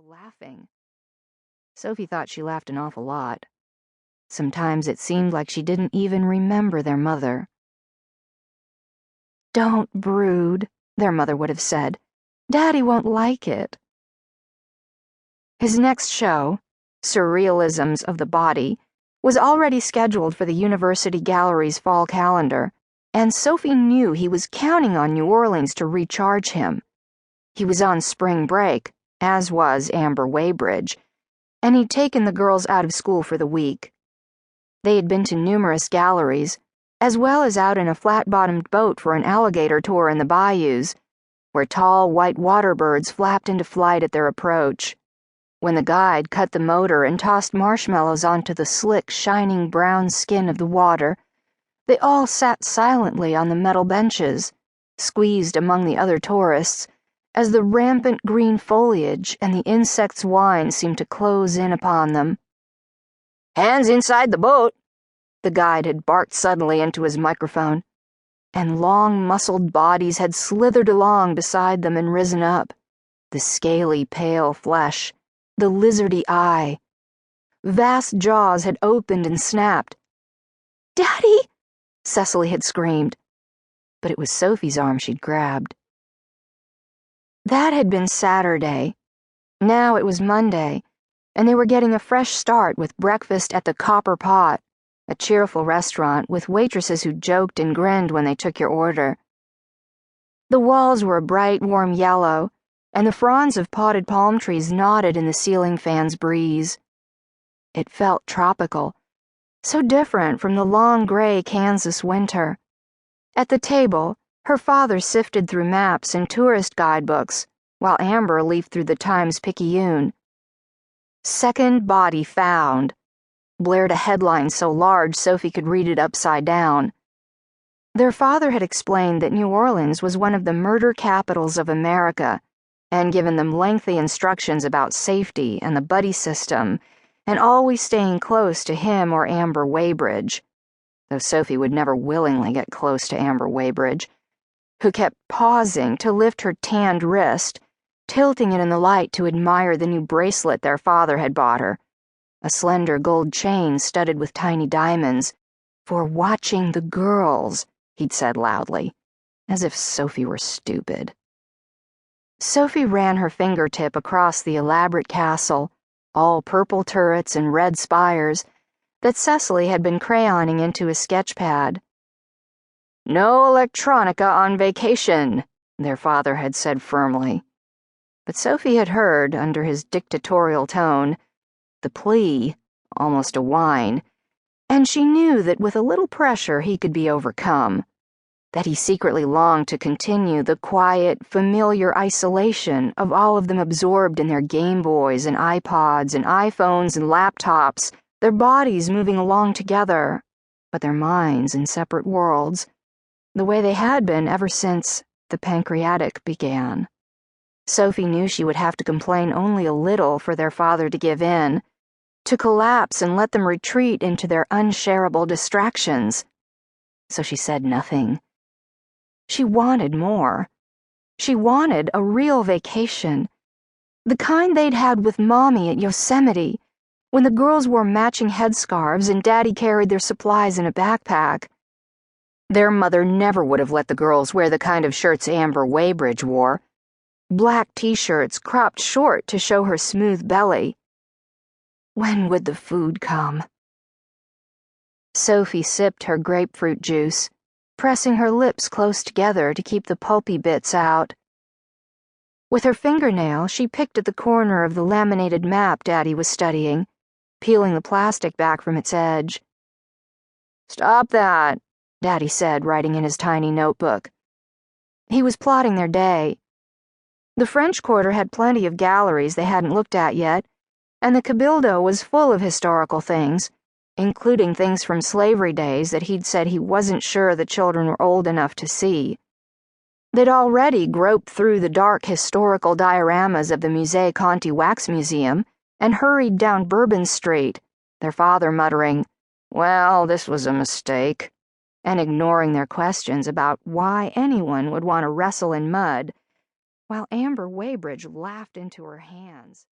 still laughing. Sophie thought she laughed an awful lot. Sometimes it seemed like she didn't even remember their mother. "Don't brood," their mother would have said. "Daddy won't like it." His next show, Surrealisms of the Body, was already scheduled for the University Gallery's fall calendar, and Sophie knew he was counting on New Orleans to recharge him. He was on spring break, as was Amber Weybridge, and he'd taken the girls out of school for the week. They had been to numerous galleries, as well as out in a flat-bottomed boat for an alligator tour in the bayous, where tall white water birds flapped into flight at their approach. When the guide cut the motor and tossed marshmallows onto the slick, shining brown skin of the water, they all sat silently on the metal benches, squeezed among the other tourists, as the rampant green foliage and the insects' whine seemed to close in upon them. "Hands inside the boat," the guide had barked suddenly into his microphone, and long muscled bodies had slithered along beside them and risen up, the scaly pale flesh, the lizardy eye. Vast jaws had opened and snapped. "Daddy!" Cecily had screamed, but it was Sophie's arm she'd grabbed. That had been Saturday. Now it was Monday, and they were getting a fresh start with breakfast at the Copper Pot, a cheerful restaurant with waitresses who joked and grinned when they took your order. The walls were a bright, warm yellow, and the fronds of potted palm trees nodded in the ceiling fan's breeze. It felt tropical, so different from the long gray Kansas winter. At the table, her father sifted through maps and tourist guidebooks, while Amber leafed through the Times-Picayune. "Second Body Found," blared a headline so large Sophie could read it upside down. Their father had explained that New Orleans was one of the murder capitals of America, and given them lengthy instructions about safety and the buddy system, and always staying close to him or Amber Weybridge, though Sophie would never willingly get close to Amber Weybridge, who kept pausing to lift her tanned wrist, tilting it in the light to admire the new bracelet their father had bought her, a slender gold chain studded with tiny diamonds, "for watching the girls," he'd said loudly, as if Sophie were stupid. Sophie ran her fingertip across the elaborate castle, all purple turrets and red spires, that Cecily had been crayoning into a sketch pad. "No electronica on vacation," their father had said firmly. But Sophie had heard, under his dictatorial tone, the plea, almost a whine, and she knew that with a little pressure he could be overcome, that he secretly longed to continue the quiet, familiar isolation of all of them absorbed in their Game Boys and iPods and iPhones and laptops, their bodies moving along together, but their minds in separate worlds, the way they had been ever since the pancreatic began. Sophie knew she would have to complain only a little for their father to give in, to collapse and let them retreat into their unshareable distractions. So she said nothing. She wanted more. She wanted a real vacation, the kind they'd had with Mommy at Yosemite, when the girls wore matching headscarves and Daddy carried their supplies in a backpack. Their mother never would have let the girls wear the kind of shirts Amber Weybridge wore, black t-shirts cropped short to show her smooth belly. When would the food come? Sophie sipped her grapefruit juice, pressing her lips close together to keep the pulpy bits out. With her fingernail, she picked at the corner of the laminated map Daddy was studying, peeling the plastic back from its edge. "Stop that," Daddy said, writing in his tiny notebook. He was plotting their day. The French Quarter had plenty of galleries they hadn't looked at yet, and the Cabildo was full of historical things, including things from slavery days that he'd said he wasn't sure the children were old enough to see. They'd already groped through the dark historical dioramas of the Musée Conti Wax Museum and hurried down Bourbon Street, their father muttering, "Well, this was a mistake," and ignoring their questions about why anyone would want to wrestle in mud, while Amber Weybridge laughed into her hands.